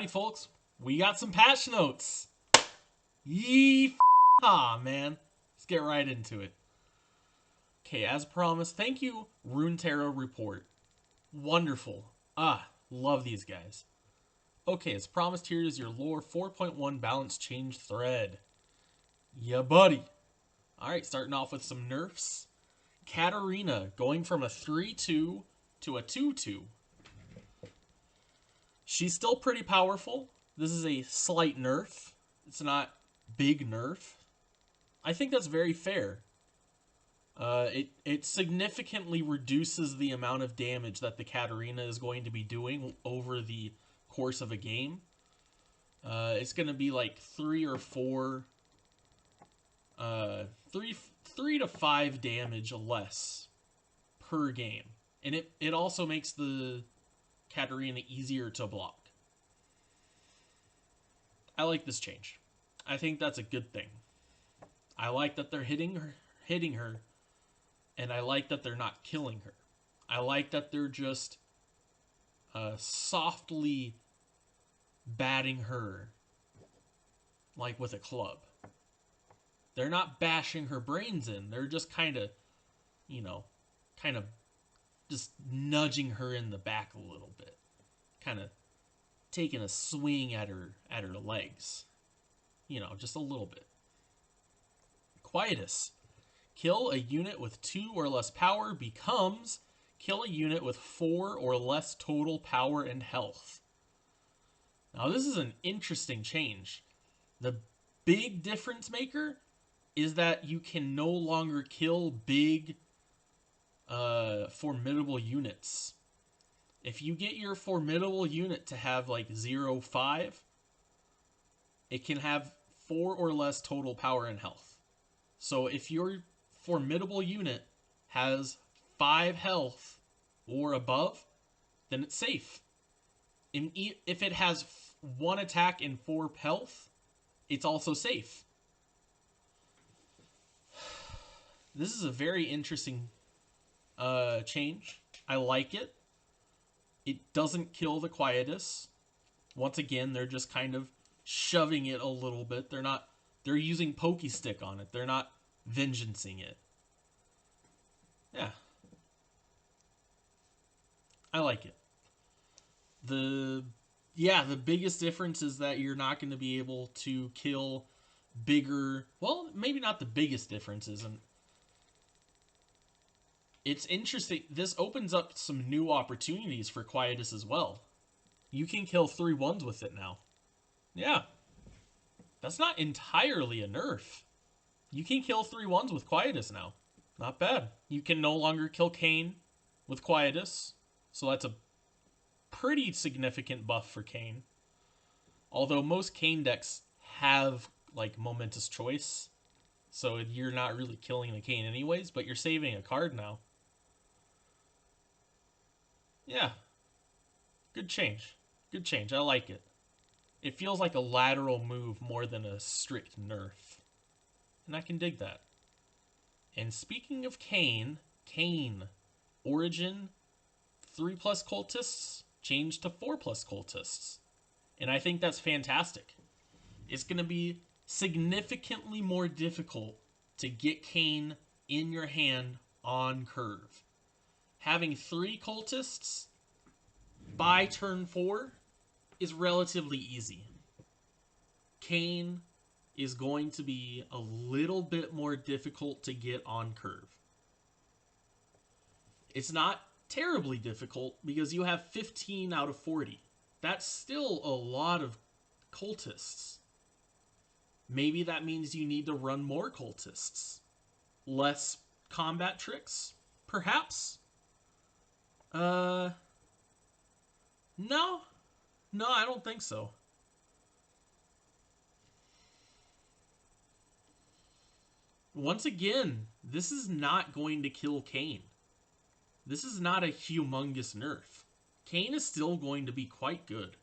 Howdy, folks. We got some patch notes. Man. Let's get right into it. Okay, as promised, thank you, Runeterra Report. Wonderful. Love these guys. Okay, as promised, here is your lore 4.1 balance change thread. Yeah, buddy. Alright, starting off with some nerfs. Katarina going from a 3-2 to a 2-2. She's still pretty powerful. This is a slight nerf. It's not big nerf. I think that's very fair. It significantly reduces the amount of damage that the Katarina is going to be doing over the course of a game. It's going to be like 3 or 4, 3 to 5 damage less per game. And it also makes the Katarina easier to block. I like this change. I think that's a good thing. I like that they're hitting her, and I like that they're not killing her. I like that they're just softly batting her like with a club. They're not bashing her brains in. They're just kind of just nudging her in the back a little bit. Kind of taking a swing at her legs. Just a little bit. Quietus. Kill a unit with 2 or less power becomes kill a unit with 4 or less total power and health. Now this is an interesting change. The big difference maker is that you can no longer kill big formidable units. If you get your formidable unit to have like 0-5, it can have 4 or less total power and health. So if your formidable unit has 5 health or above, then it's safe. If it has 1 attack and 4 health, it's also safe. This is a very interesting change. I like it. It doesn't kill the Quietus. Once again, they're just kind of shoving it a little bit. They're using Pokey Stick on it. They're not vengeancing it. Yeah. I like it. The biggest difference is that you're not going to be able to kill bigger... Well, maybe not the biggest difference isn't. It's interesting. This opens up some new opportunities for Quietus as well. You can kill 3-1s with it now. Yeah. That's not entirely a nerf. You can kill 3-1s with Quietus now. Not bad. You can no longer kill Kayn with Quietus. So that's a pretty significant buff for Kayn. Although most Kayn decks have like Momentous Choice. So you're not really killing the Kayn anyways, but you're saving a card now. Yeah. Good change. Good change. I like it. It feels like a lateral move more than a strict nerf. And I can dig that. And speaking of Kayn, Origin 3+ cultists changed to 4+ cultists. And I think that's fantastic. It's going to be significantly more difficult to get Kayn in your hand on curve. Having 3 cultists by turn 4 is relatively easy. Kayn is going to be a little bit more difficult to get on curve. It's not terribly difficult because you have 15 out of 40. That's still a lot of cultists. Maybe that means you need to run more cultists. Less combat tricks, perhaps? No, I don't think so. Once again, this is not going to kill Kayn. This is not a humongous nerf. Kayn is still going to be quite good.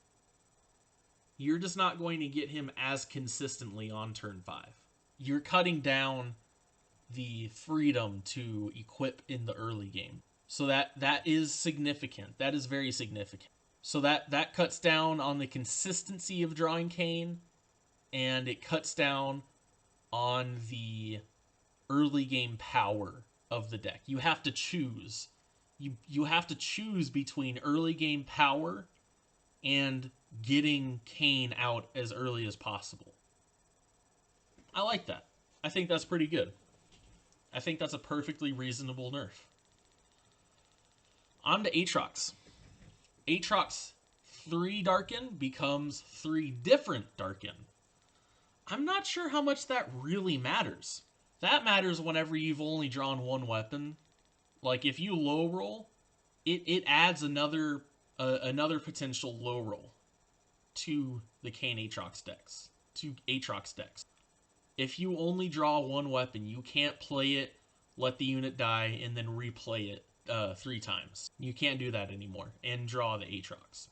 You're just not going to get him as consistently on turn 5. You're cutting down the freedom to equip in the early game. So that is significant. That is very significant. So that cuts down on the consistency of drawing Kane, and it cuts down on the early game power of the deck. You have to choose. You have to choose between early game power and getting Kane out as early as possible. I like that. I think that's pretty good. I think that's a perfectly reasonable nerf. On to Aatrox. Aatrox 3 Darken becomes 3 different Darken. I'm not sure how much that really matters. That matters whenever you've only drawn 1 weapon. Like, if you low roll, it adds another potential low roll to the Kane Aatrox decks. To Aatrox decks. If you only draw 1 weapon, you can't play it, let the unit die, and then replay it 3 times. You can't do that anymore and draw the Aatrox.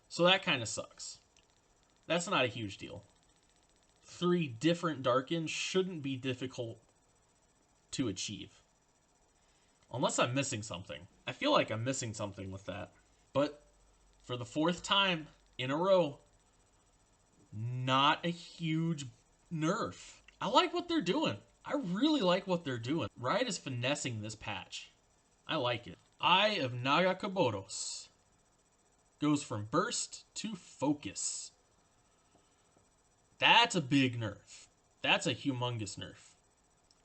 So that kind of sucks. That's not a huge deal. 3 different Darkens shouldn't be difficult to achieve. Unless I'm missing something. I feel like I'm missing something with that. But for the 4th time in a row, not a huge nerf. I like what they're doing. I really like what they're doing. Riot is finessing this patch. I like it. Eye of Nagakaboros goes from burst to focus. That's a big nerf. That's a humongous nerf.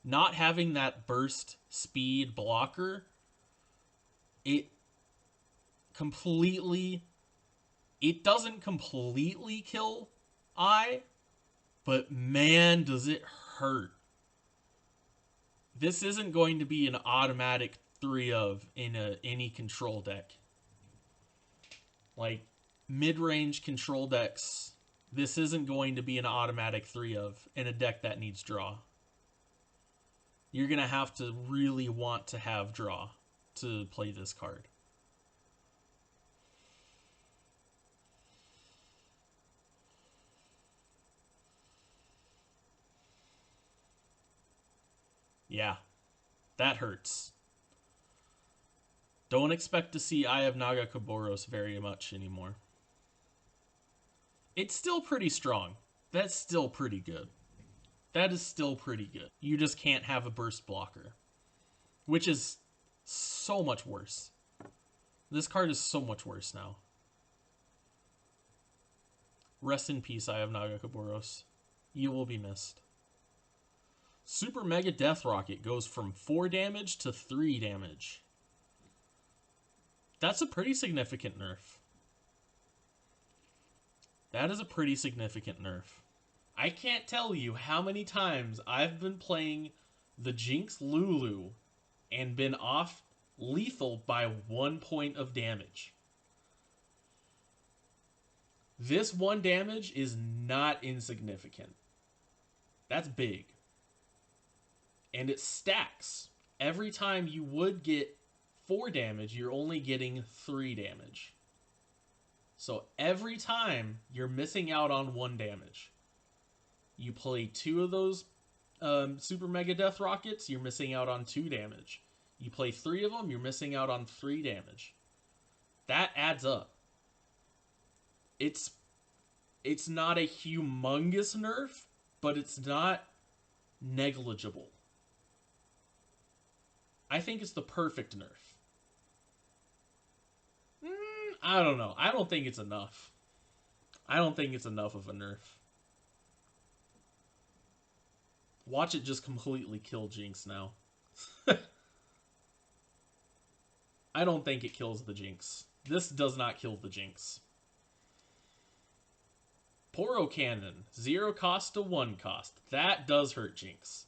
Not having that burst speed blocker, it doesn't completely kill Eye, but man, does it hurt. This isn't going to be an automatic 3 of in any control deck. Like, mid-range control decks, this isn't going to be an automatic 3 of in a deck that needs draw. You're going to have to really want to have draw to play this card. Yeah, that hurts. Don't expect to see Eye of Nagakaboros very much anymore. It's still pretty strong. That's still pretty good. That is still pretty good. You just can't have a burst blocker, which is so much worse. This card is so much worse now. Rest in peace, Eye of Nagakaboros. You will be missed. Super Mega Death Rocket goes from 4 damage to 3 damage. That's a pretty significant nerf. That is a pretty significant nerf. I can't tell you how many times I've been playing the Jinx Lulu and been off lethal by 1 point of damage. This 1 damage is not insignificant. That's big. And it stacks. Every time you would get 4 damage, you're only getting 3 damage. So every time you're missing out on 1 damage. You play 2 of those Super Mega Death Rockets, you're missing out on 2 damage. You play 3 of them, you're missing out on 3 damage. That adds up. It's not a humongous nerf, but it's not negligible. I think it's the perfect nerf. I don't know. I don't think it's enough. I don't think it's enough of a nerf. Watch it just completely kill Jinx now. I don't think it kills the Jinx. This does not kill the Jinx. Poro Cannon. 0 cost to 1 cost. That does hurt Jinx.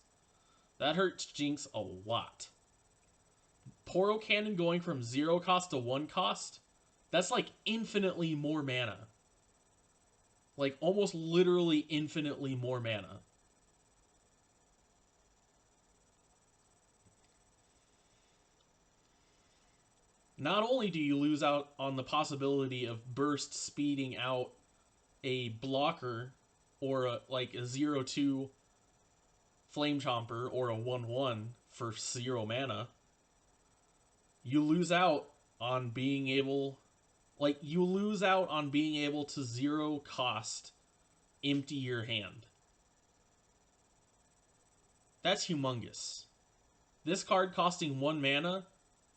That hurts Jinx a lot. Poro Cannon going from 0 cost to 1 cost, that's like infinitely more mana. Like almost literally infinitely more mana. Not only do you lose out on the possibility of burst speeding out a blocker or a 0-2 Flame Chomper or a 1-1 for 0 mana, you lose out on being able, Like, you lose out on being able to 0-cost empty your hand. That's humongous. This card costing 1 mana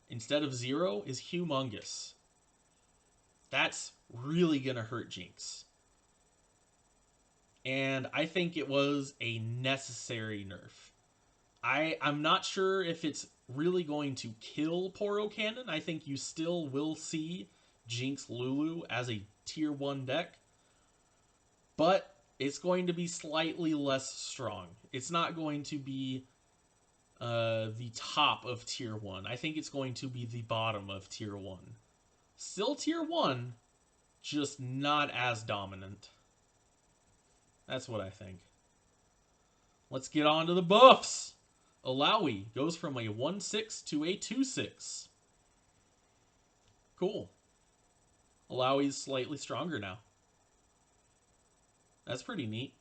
instead of 0 is humongous. That's really going to hurt Jinx. And I think it was a necessary nerf. I'm not sure if it's really going to kill Poro Cannon. I think you still will see Jinx Lulu as a tier 1 deck. But it's going to be slightly less strong. It's not going to be the top of tier 1. I think it's going to be the bottom of tier 1. Still tier 1, just not as dominant. That's what I think. Let's get on to the buffs. Alawi goes from a 1/6 to a 2/6. Cool. Alawi's slightly stronger now. That's pretty neat.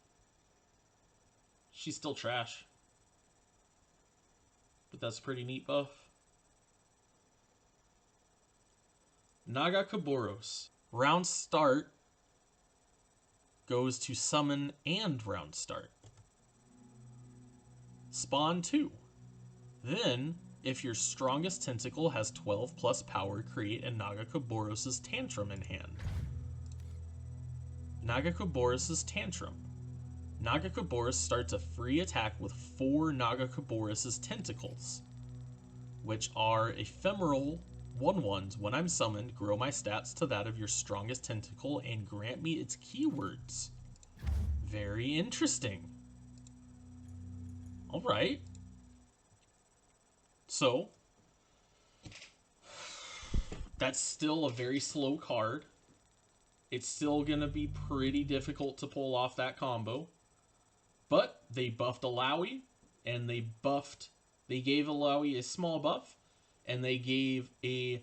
She's still trash. But that's a pretty neat buff. Naga Kaboros. Round start goes to summon and round start. Spawn 2. Then, if your strongest tentacle has 12 plus power, create a Naga Kaboros' Tantrum in hand. Naga Kaboros' Tantrum. Naga Kaboros starts a free attack with 4 Naga Kaboros' tentacles, which are ephemeral 1/1s. When I'm summoned, grow my stats to that of your strongest tentacle and grant me its keywords. Very interesting. Alright. So, that's still a very slow card. It's still going to be pretty difficult to pull off that combo. But they buffed Alawi, and they gave Alawi a small buff, and they gave an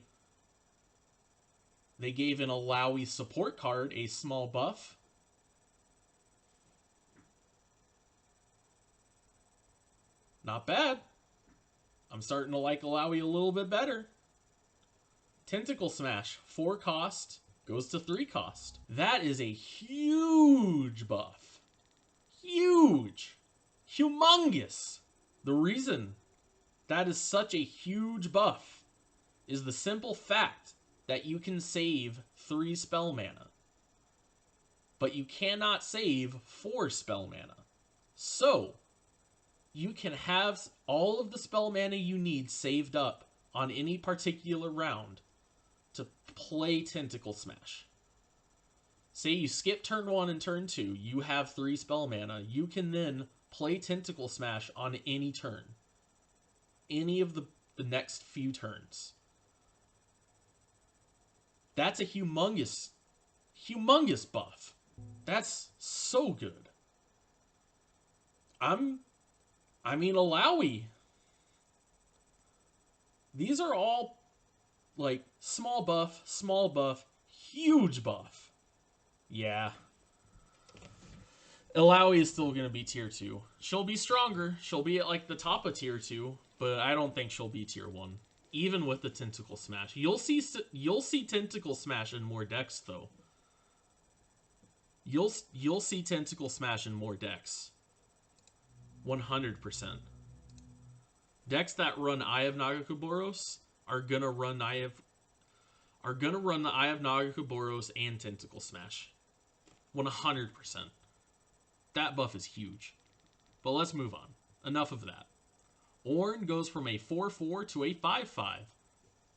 Alawi support card a small buff. Not bad. I'm starting to like Alawi a little bit better. Tentacle Smash, 4 cost, goes to 3 cost. That is a huge buff. Huge. Humongous. The reason that is such a huge buff is the simple fact that you can save 3 spell mana. But you cannot save 4 spell mana. So, you can have all of the spell mana you need saved up on any particular round to play Tentacle Smash. Say you skip turn 1 and turn 2, you have 3 spell mana, you can then play Tentacle Smash on any turn. Any of the next few turns. That's a humongous buff. That's so good. I mean, Alawi. These are all, like, small buff, huge buff. Yeah. Alawi is still going to be tier 2. She'll be stronger. She'll be at, like, the top of tier 2, but I don't think she'll be tier 1. Even with the Tentacle Smash. You'll see Tentacle Smash in more decks, though. You'll see Tentacle Smash in more decks. 100%. Decks that run Eye of Naga Kaboros are gonna run the Eye of Naga Kaboros and Tentacle Smash. 100%. That buff is huge. But let's move on. Enough of that. Ornn goes from a 4/4 to a 5/5.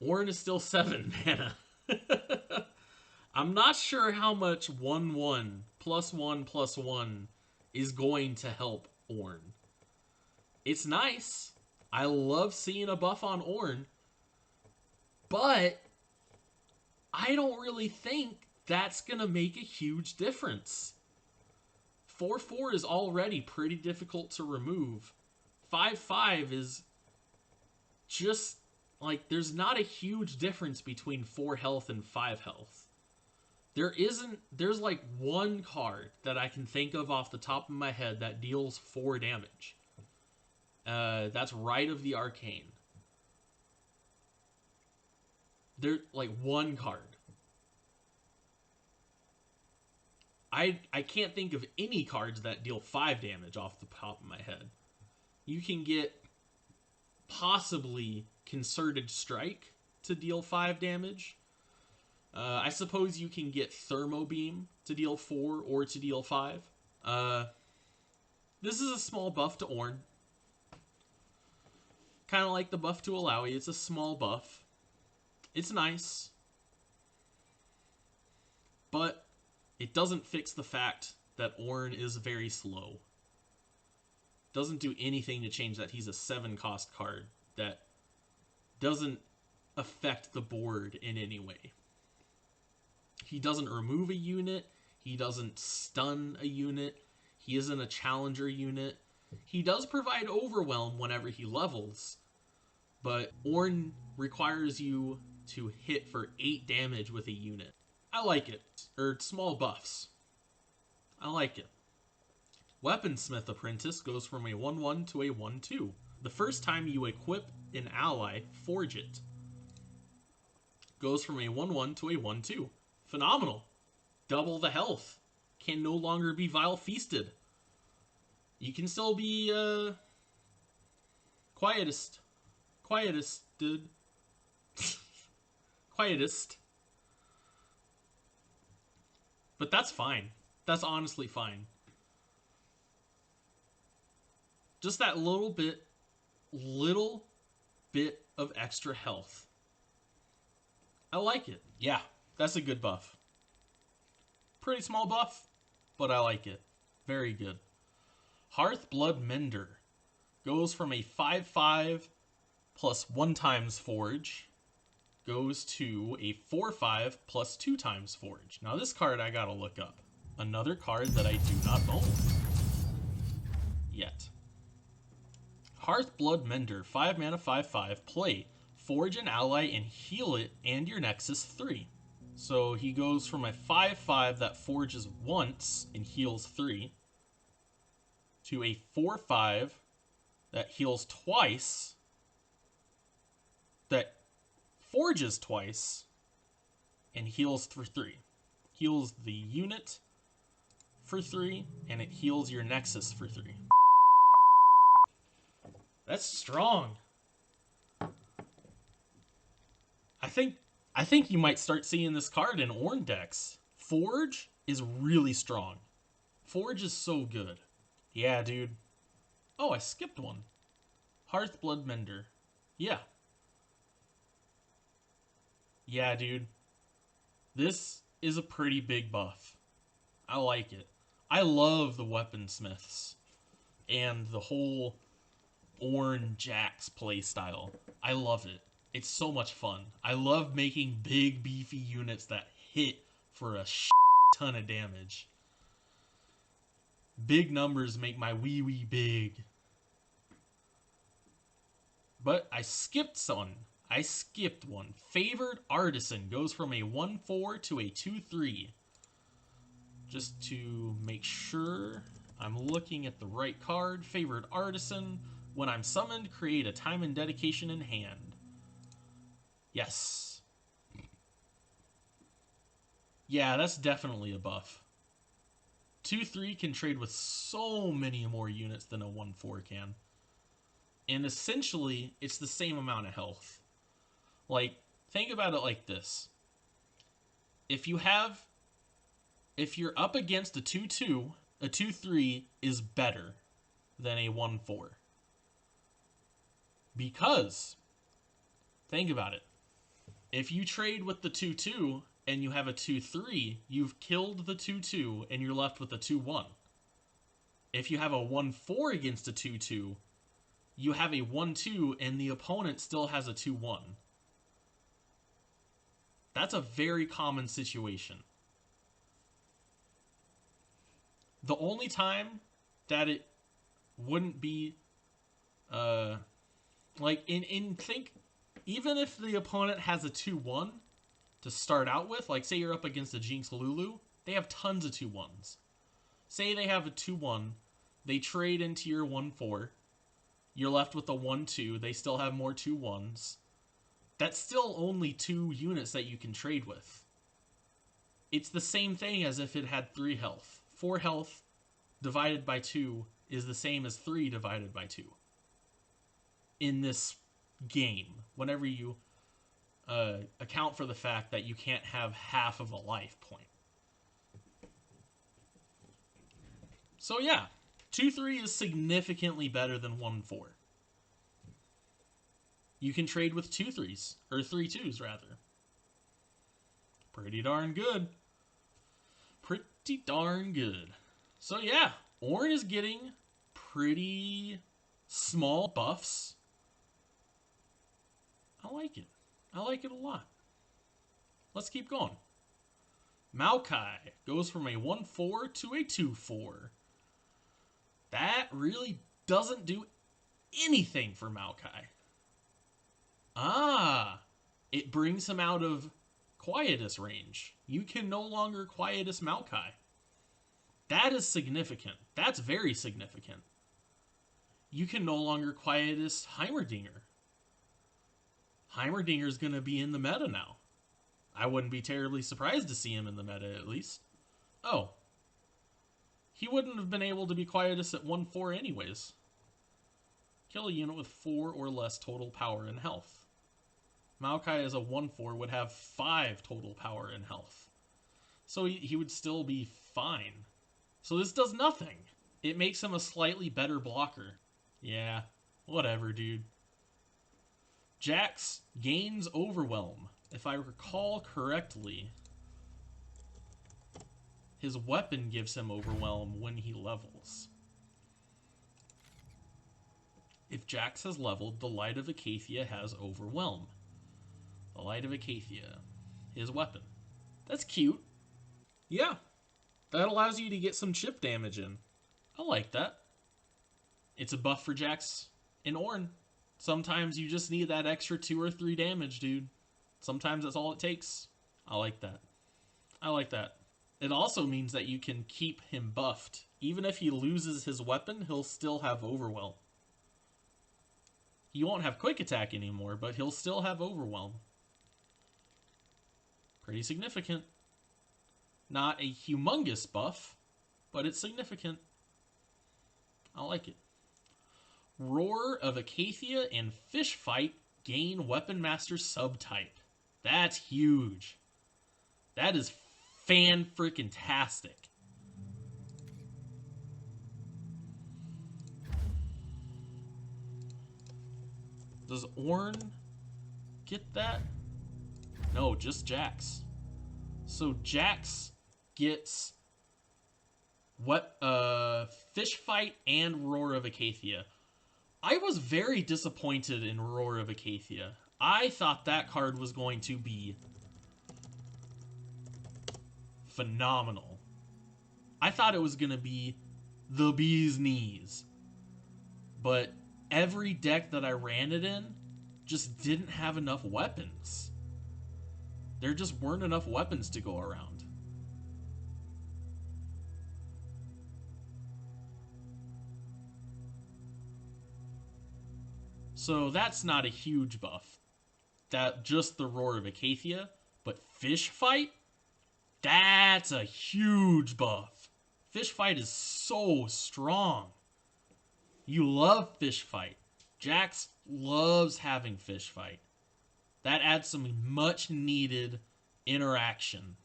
Ornn is still 7 mana. I'm not sure how much 1/1 +1/+1 is going to help Ornn. It's nice. I love seeing a buff on Ornn. But I don't really think that's going to make a huge difference. 4/4 is already pretty difficult to remove. 5/5 is just, like, there's not a huge difference between 4 health and 5 health. There's like one card that I can think of off the top of my head that deals 4 damage. That's Rite of the Arcane. There's like one card. I can't think of any cards that deal 5 damage off the top of my head. You can get possibly Concerted Strike to deal 5 damage. I suppose you can get Thermo Beam to deal 4 or to deal 5. This is a small buff to Ornn. Kind of like the buff to Alawi. It's a small buff. It's nice. But it doesn't fix the fact that Ornn is very slow. Doesn't do anything to change that he's a 7-cost card that doesn't affect the board in any way. He doesn't remove a unit. He doesn't stun a unit. He isn't a challenger unit. He does provide overwhelm whenever he levels, but Ornn requires you to hit for 8 damage with a unit. I like it. Or small buffs. I like it. Weaponsmith Apprentice goes from a 1-1 to a 1-2. The first time you equip an ally, forge it. Goes from a 1-1 to a 1-2. Phenomenal. Double the health. Can no longer be Vile Feasted. You can still be, Quietist. Quietist. But that's fine. That's honestly fine. Just that little bit of extra health. I like it. Yeah, that's a good buff. Pretty small buff, but I like it. Very good. Hearthblood Mender goes from a 5-5 plus 1 times Forge, goes to a 4-5 plus 2 times Forge. Now this card I gotta look up. Another card that I do not own yet. Hearthblood Mender, 5 mana, 5-5, play. Forge an ally and heal it and your Nexus 3. So he goes from a 5-5 that forges once and heals 3 to a 4-5 that heals twice, that forges twice, and heals for 3. Heals the unit for 3, and it heals your Nexus for 3. That's strong. I think you might start seeing this card in Ornn decks. Forge is really strong. Forge is so good. Yeah, dude. Oh, I skipped one. Hearthblood Mender. Yeah. Yeah, dude. This is a pretty big buff. I like it. I love the weaponsmiths and the whole Ornn Jax playstyle. I love it. It's so much fun. I love making big, beefy units that hit for a ton of damage. Big numbers make my wee big. But I skipped one. Favored Artisan goes from a 1-4 to a 2-3. Just to make sure I'm looking at the right card. Favored Artisan. When I'm summoned, create a time and dedication in hand. Yes. Yeah, that's definitely a buff. 2-3 can trade with so many more units than a 1-4 can. And essentially, it's the same amount of health. Like, think about it like this. If you're up against a 2-2, a 2-3 is better than a 1-4. Because, think about it. If you trade with the 2-2 and you have a 2-3, you've killed the 2-2 and you're left with a 2-1. If you have a 1-4 against a 2-2, you have a 1-2 and the opponent still has a 2-1. That's a very common situation. The only time that it wouldn't be, think, even if the opponent has a 2-1 to start out with, like say you're up against a Jinx Lulu, they have tons of 2-1s. Say they have a 2-1, they trade into your 1-4, you're left with a 1-2, they still have more 2-1s. That's still only 2 units that you can trade with. It's the same thing as if it had 3 health. 4 health divided by 2 is the same as 3 divided by 2. In this game, whenever you account for the fact that you can't have half of a life point. So yeah, 2-3 is significantly better than 1-4. You can trade with 2-3s, or 3-2s rather. Pretty darn good. Pretty darn good. So yeah, Ornn is getting pretty small buffs. I like it. I like it a lot. Let's keep going. Maokai goes from a 1-4 to a 2-4. That really doesn't do anything for Maokai. Ah, it brings him out of Quietus range. You can no longer Quietus Maokai. That is significant. That's very significant. You can no longer Quietus Heimerdinger. Heimerdinger is going to be in the meta now. I wouldn't be terribly surprised to see him in the meta, at least. Oh. He wouldn't have been able to be Quietus at 1-4 anyways. Kill a unit with 4 or less total power and health. Maokai as a 1-4 would have 5 total power and health. So he would still be fine. So this does nothing. It makes him a slightly better blocker. Yeah, whatever, dude. Jax gains Overwhelm. If I recall correctly, his weapon gives him Overwhelm when he levels. If Jax has leveled, the Light of Acathia has Overwhelm. The Light of Acathia, his weapon. That's cute. Yeah, that allows you to get some chip damage in. I like that. It's a buff for Jax in Ornn. Sometimes you just need that extra 2 or 3 damage, dude. Sometimes that's all it takes. I like that. I like that. It also means that you can keep him buffed. Even if he loses his weapon, he'll still have Overwhelm. He won't have Quick Attack anymore, but he'll still have Overwhelm. Pretty significant. Not a humongous buff, but it's significant. I like it. Roar of Acathia and Fish Fight gain Weapon Master subtype. That's huge. That is fan-freaking-tastic. Does Ornn get that? No, just Jax. So Jax gets Fish Fight and Roar of Acathia. I was very disappointed in Roar of Acathia. I thought that card was going to be phenomenal. I thought it was going to be the bee's knees. But every deck that I ran it in just didn't have enough weapons. There just weren't enough weapons to go around. So that's not a huge buff. That just the Roar of Acathia, but Fish Fight, that's a huge buff. Fish Fight is so strong. You love Fish Fight. Jax loves having Fish Fight. That adds some much needed interaction.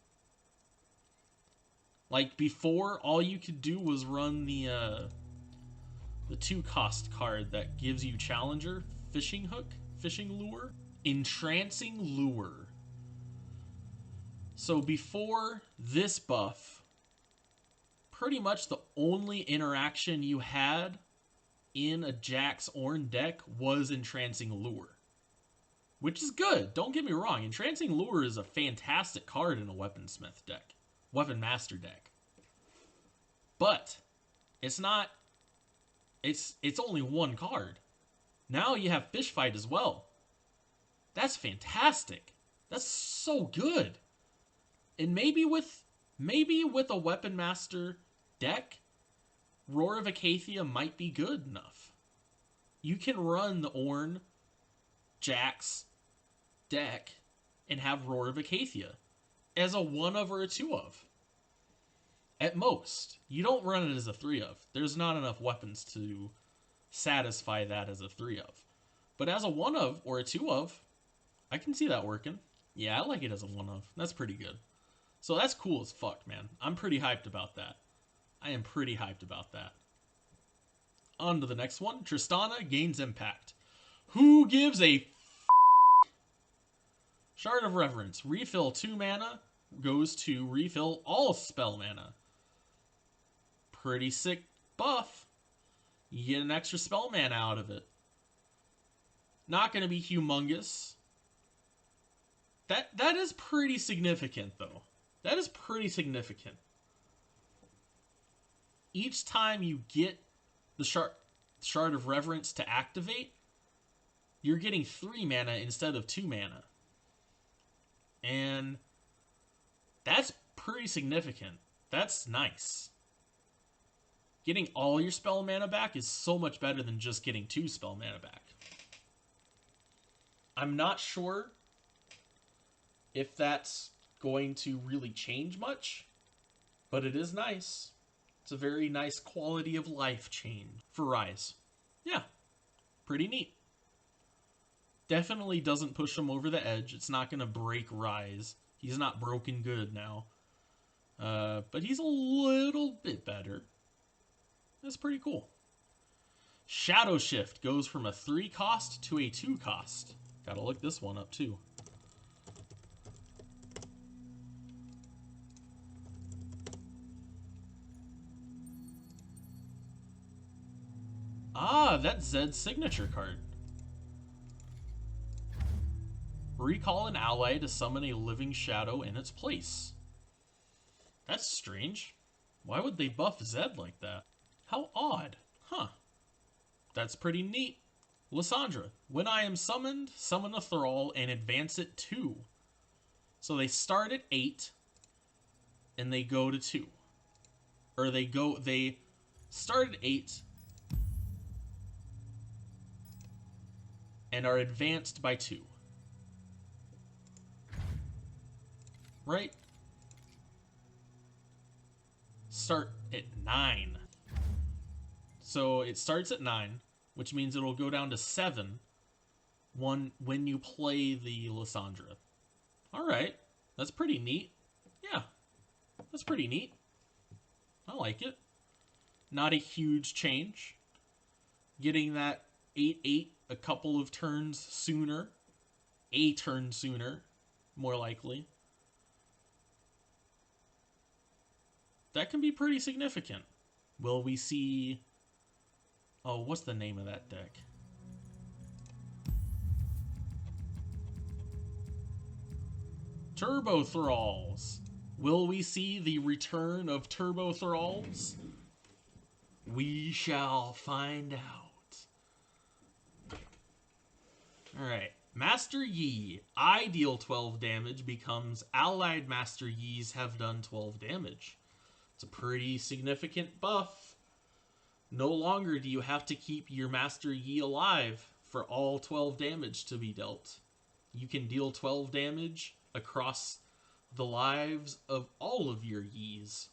Like before, all you could do was run the 2-cost card that gives you Challenger, Fishing Hook, Fishing Lure, Entrancing Lure. So before this buff, pretty much the only interaction you had in a Jax Ornn deck was Entrancing Lure. Which is good, don't get me wrong. Entrancing Lure is a fantastic card in a Weaponsmith deck. Weapon Master deck. But it's not... It's only one card. Now you have Fish Fight as well. That's fantastic. That's so good. And maybe with a Weapon Master deck, Roar of Acathia might be good enough. You can run the Ornn Jax deck and have Roar of Acathia. as a 1 of or a 2 of. At most. You don't run it as a 3 of. There's not enough weapons to satisfy that as a 3 of. But as a 1 of or a 2 of, I can see that working. Yeah, I like it as a 1 of. That's pretty good. So that's cool as fuck, man. I'm pretty hyped about that. I am pretty hyped about that. On to the next one. Tristana gains impact. Who gives a Shard of Reverence. Refill 2 mana. Goes to refill all spell mana. Pretty sick buff. You get an extra spell mana out of it. Not going to be humongous. That is pretty significant, though. That is pretty significant. Each time you get the Shard of Reverence to activate, you're getting 3 mana instead of 2 mana. And that's pretty significant. That's nice. Getting all your spell mana back is so much better than just getting 2 spell mana back. I'm not sure if that's going to really change much, but it is nice. It's a very nice quality of life change for Rise. Yeah, pretty neat. Definitely doesn't push him over the edge. It's not going to break Rise. He's not broken good now. But he's a little bit better. That's pretty cool. Shadow Shift goes from a 3 cost to a 2 cost. Gotta look this one up too. Ah, that's Zed's signature card. Recall an ally to summon a living shadow in its place. That's strange. Why would they buff Zed like that? How odd. Huh. That's pretty neat. Lysandra. When I am summoned, summon a thrall and advance it 2. So they start at 8 and they go to 2. Or they start at 8 and are advanced by 2. Right? Start at 9. So it starts at 9, which means it'll go down to 7 when you play the Lysandra. Alright, that's pretty neat. Yeah, that's pretty neat. I like it. Not a huge change. Getting that 8/8 a couple of turns sooner. A turn sooner, more likely. That can be pretty significant. Will we see... Oh, what's the name of that deck? Turbo Thralls. Will we see the return of Turbo Thralls? We shall find out. Alright. Master Yi. I deal 12 damage becomes allied Master Yis have done 12 damage. It's a pretty significant buff. No longer do you have to keep your Master Yi alive for all 12 damage to be dealt. You can deal 12 damage across the lives of all of your Yis.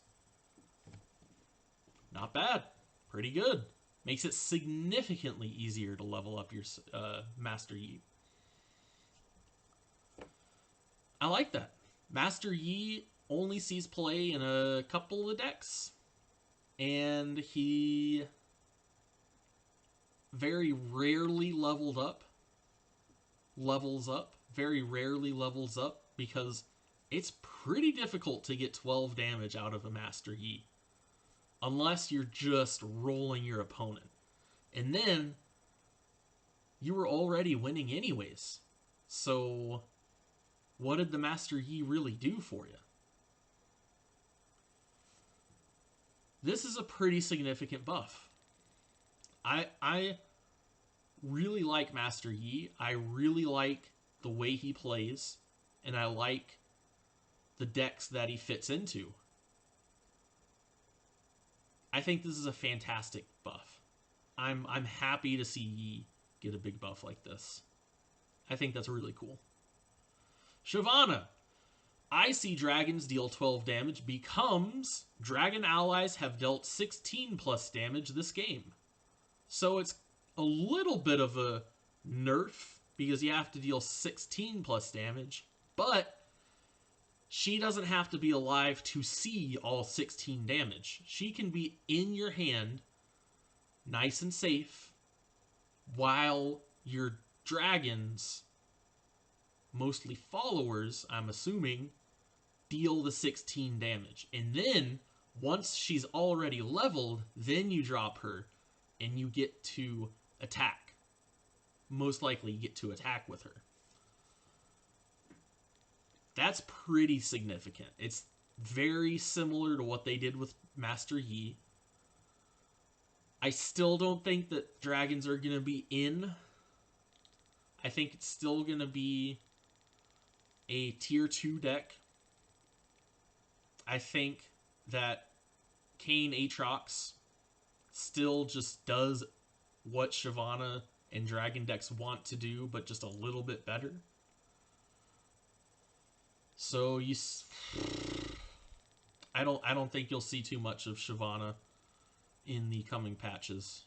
Not bad. Pretty good. Makes it significantly easier to level up your Master Yi. I like that. Master Yi only sees play in a couple of decks. And he very rarely levels up. Very rarely levels up because it's pretty difficult to get 12 damage out of a Master Yi. Unless you're just rolling your opponent. And then you were already winning anyways. So what did the Master Yi really do for you? This is a pretty significant buff. I really like Master Yi. I really like the way he plays. And I like the decks that he fits into. I think this is a fantastic buff. I'm happy to see Yi get a big buff like this. I think that's really cool. Shyvana. Icy dragons deal 12 damage becomes dragon allies have dealt 16 plus damage this game. So it's a little bit of a nerf because you have to deal 16 plus damage, but she doesn't have to be alive to see all 16 damage. She can be in your hand, nice and safe, while your dragons, mostly followers, I'm assuming, deal the 16 damage. And then, once she's already leveled, then you drop her, and you get to attack. Most likely you get to attack with her. That's pretty significant. It's very similar to what they did with Master Yi. I still don't think that dragons are going to be in. I think it's still going to be a tier 2 deck. I think that Kayn Aatrox still just does what Shyvana and dragon decks want to do, but just a little bit better. So I don't think you'll see too much of Shyvana in the coming patches.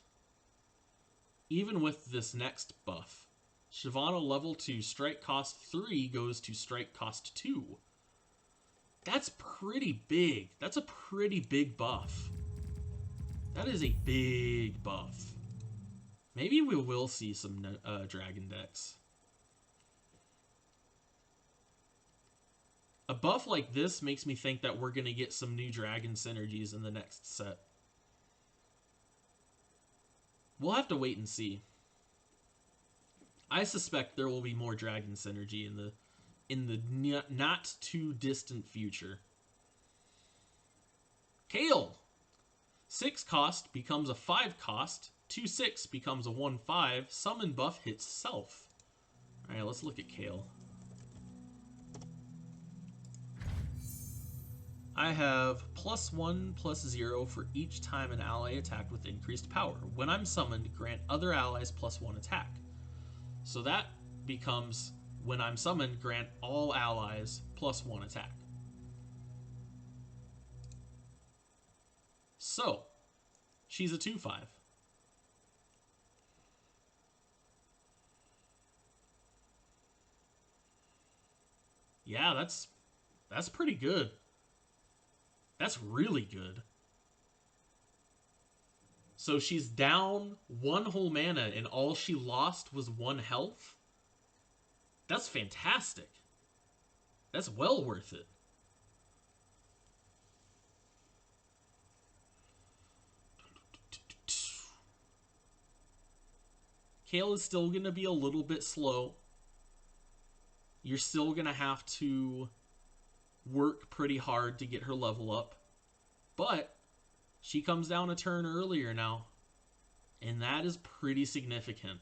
Even with this next buff, Shyvana level 2 strike cost 3 goes to strike cost 2. That's pretty big. That's a pretty big buff. That is a big buff. Maybe we will see some dragon decks. A buff like this makes me think that we're going to get some new dragon synergies in the next set. We'll have to wait and see. I suspect there will be more dragon synergy in the not too distant future. Kale! 6 cost becomes a 5 cost. 2/6 becomes a 1/5. Summon buff hits self. Alright, let's look at Kale. I have +1/+0 for each time an ally attacked with increased power. When I'm summoned, grant other allies +1 attack. So that becomes, when I'm summoned, grant all allies +1 attack. So, she's a 2/5. Yeah, that's pretty good. That's really good. So she's down 1 whole mana and all she lost was 1 health? That's fantastic. That's well worth it. Kale is still going to be a little bit slow. You're still going to have to work pretty hard to get her level up. But she comes down a turn earlier now. And that is pretty significant.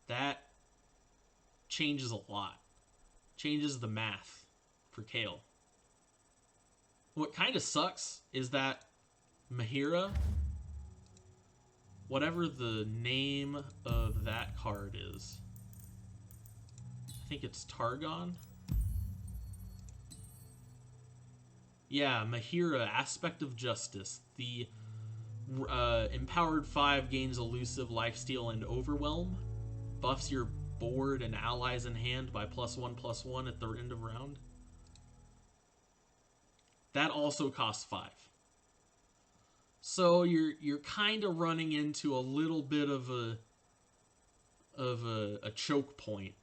That changes a lot. Changes the math for Kale. What kind of sucks is that Mahira, whatever the name of that card is, I think it's Targon? Yeah, Mahira, Aspect of Justice. The Empowered 5 gains Elusive, Lifesteal, and Overwhelm. Buffs your board and allies in hand by +1/+1 at the end of round. That also costs 5. So you're kind of running into a little bit of a choke point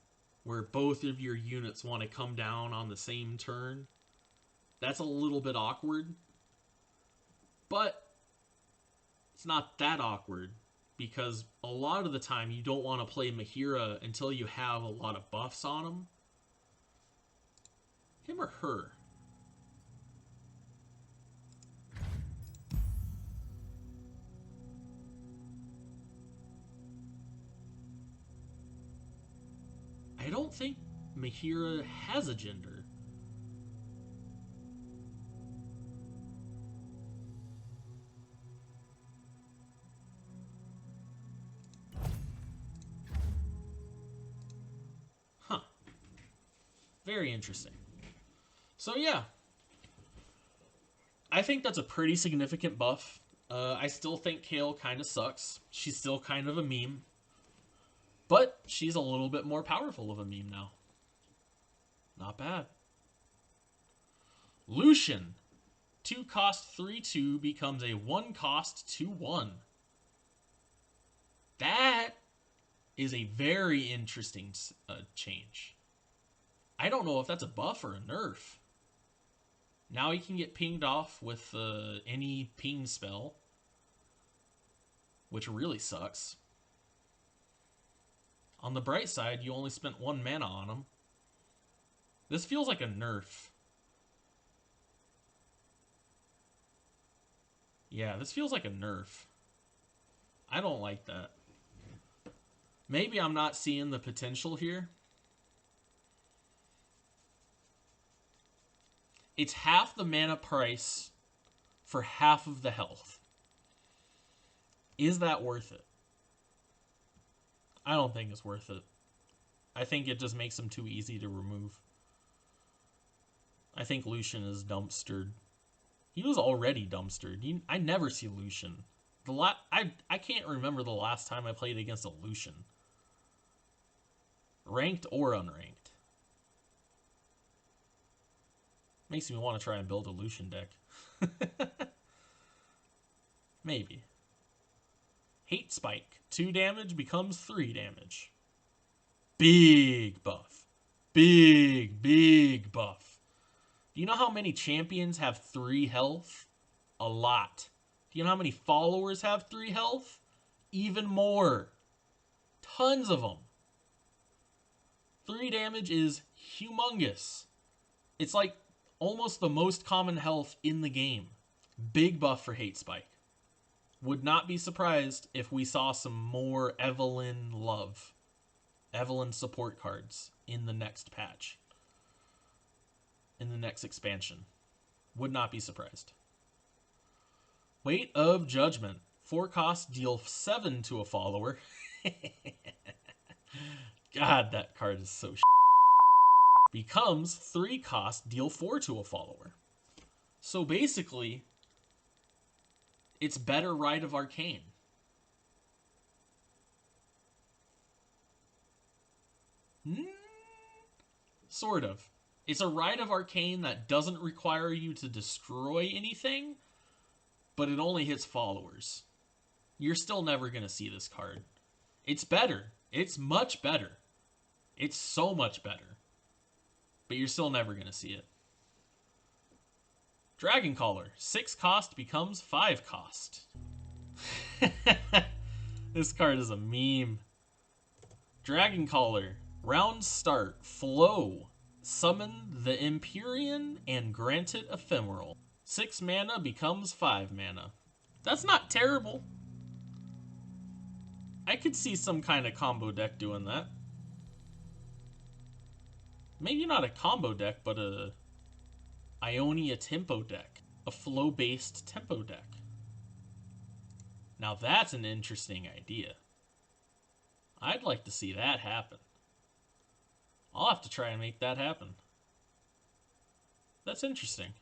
where both of your units want to come down on the same turn. That's a little bit awkward. But it's not that awkward, because a lot of the time you don't want to play Mahira until you have a lot of buffs on him. Him or her? I don't think Mahira has a gender. Huh. Very interesting. So yeah, I think that's a pretty significant buff. I still think Kale kind of sucks. She's still kind of a meme. But she's a little bit more powerful of a meme now. Not bad. Lucian. 2 cost 3/2 becomes a 1 cost 2/1. That is a very interesting change. I don't know if that's a buff or a nerf. Now he can get pinged off with any ping spell, which really sucks. On the bright side, you only spent 1 mana on him. This feels like a nerf. Yeah, this feels like a nerf. I don't like that. Maybe I'm not seeing the potential here. It's half the mana price for half of the health. Is that worth it? I don't think it's worth it. I think it just makes him too easy to remove. I think Lucian is dumpstered. He was already dumpstered. I never see Lucian. I can't remember the last time I played against a Lucian. Ranked or unranked. Makes me want to try and build a Lucian deck. Maybe. Hate Spike. 2 damage becomes 3 damage. Big buff. Big buff. Do you know how many champions have 3 health? A lot. Do you know how many followers have 3 health? Even more. Tons of them. 3 damage is humongous. It's like almost the most common health in the game. Big buff for Hate Spike. Would not be surprised if we saw some more Evelyn love. Evelyn support cards in the next patch. In the next expansion. Would not be surprised. Weight of Judgment. 4 costs, deal 7 to a follower. God, that card is so Becomes 3 costs, deal 4 to a follower. So basically, it's better Rite of Arcane. Sort of. It's a Rite of Arcane that doesn't require you to destroy anything, but it only hits followers. You're still never going to see this card. It's better. It's much better. It's so much better. But you're still never going to see it. Dragon Caller. 6 cost becomes 5 cost. This card is a meme. Dragon Caller. Round start. Flow. Summon the Empyrean and grant it Ephemeral. 6 mana becomes 5 mana. That's not terrible. I could see some kind of combo deck doing that. Maybe not a combo deck, but a Ionia tempo deck. A flow-based tempo deck. Now that's an interesting idea. I'd like to see that happen. I'll have to try and make that happen. That's interesting.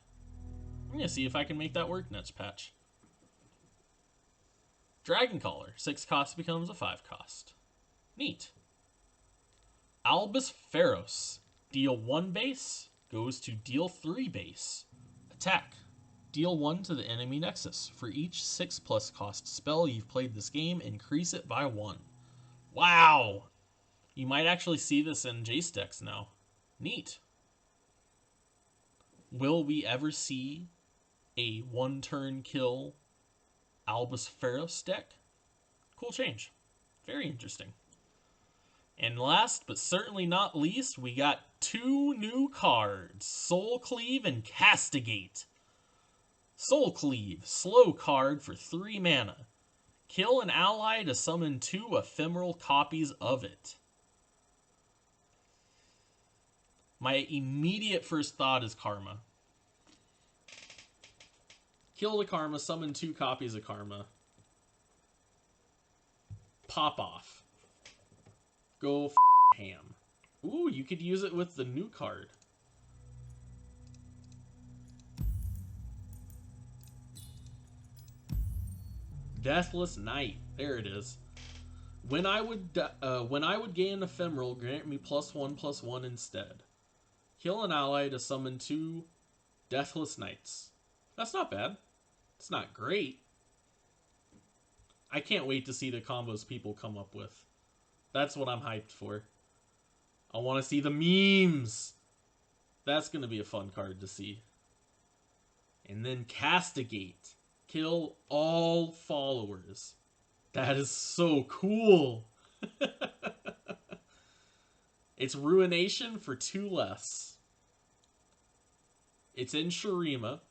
I'm going to see if I can make that work next patch. Dragon Caller. 6 cost becomes a 5 cost. Neat. Albus Pharos. Deal 1 base. Goes to deal 3 base. Attack. Deal 1 to the enemy nexus. For each 6+ cost spell you've played this game, increase it by 1. Wow! You might actually see this in Jace decks now. Neat. Will we ever see a 1-turn kill Albus Pharos deck? Cool change. Very interesting. And last, but certainly not least, we got 2 new cards. Soul Cleave and Castigate. Soul Cleave, slow card for 3 mana. Kill an ally to summon 2 ephemeral copies of it. My immediate first thought is Karma. Kill the Karma, summon 2 copies of Karma. Pop off. Go ham. Ooh, you could use it with the new card. Deathless Knight. There it is. When I would gain Ephemeral, grant me +1/+1 instead. Kill an ally to summon 2 Deathless Knights. That's not bad. It's not great. I can't wait to see the combos people come up with. That's what I'm hyped for. I want to see the memes. That's going to be a fun card to see. And then Castigate. Kill all followers. That is so cool. It's Ruination for 2 less. It's in Shurima.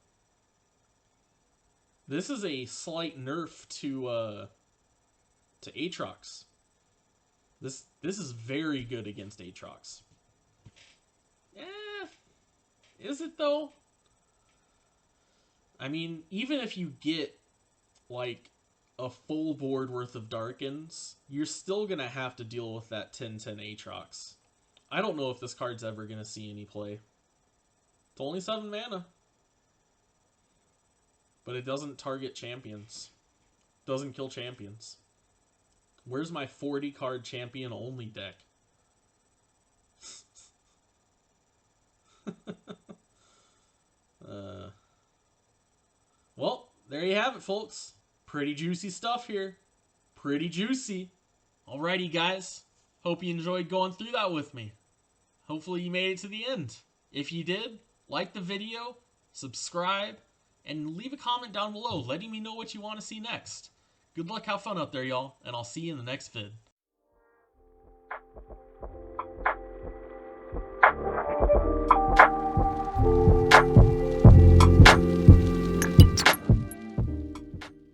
This is a slight nerf to Aatrox. This is very good against Aatrox. Is it though? I mean, even if you get like a full board worth of Darkens, you're still gonna have to deal with that 10/10 Aatrox. I don't know if this card's ever gonna see any play. It's only 7 mana. But it doesn't target champions. Doesn't kill champions. Where's my 40 card champion only deck? Well, there you have it, folks. Pretty juicy stuff here. Pretty juicy. Alrighty, guys. Hope you enjoyed going through that with me. Hopefully you made it to the end. If you did, like the video, subscribe, and leave a comment down below letting me know what you want to see next. Good luck, have fun out there, y'all, and I'll see you in the next vid.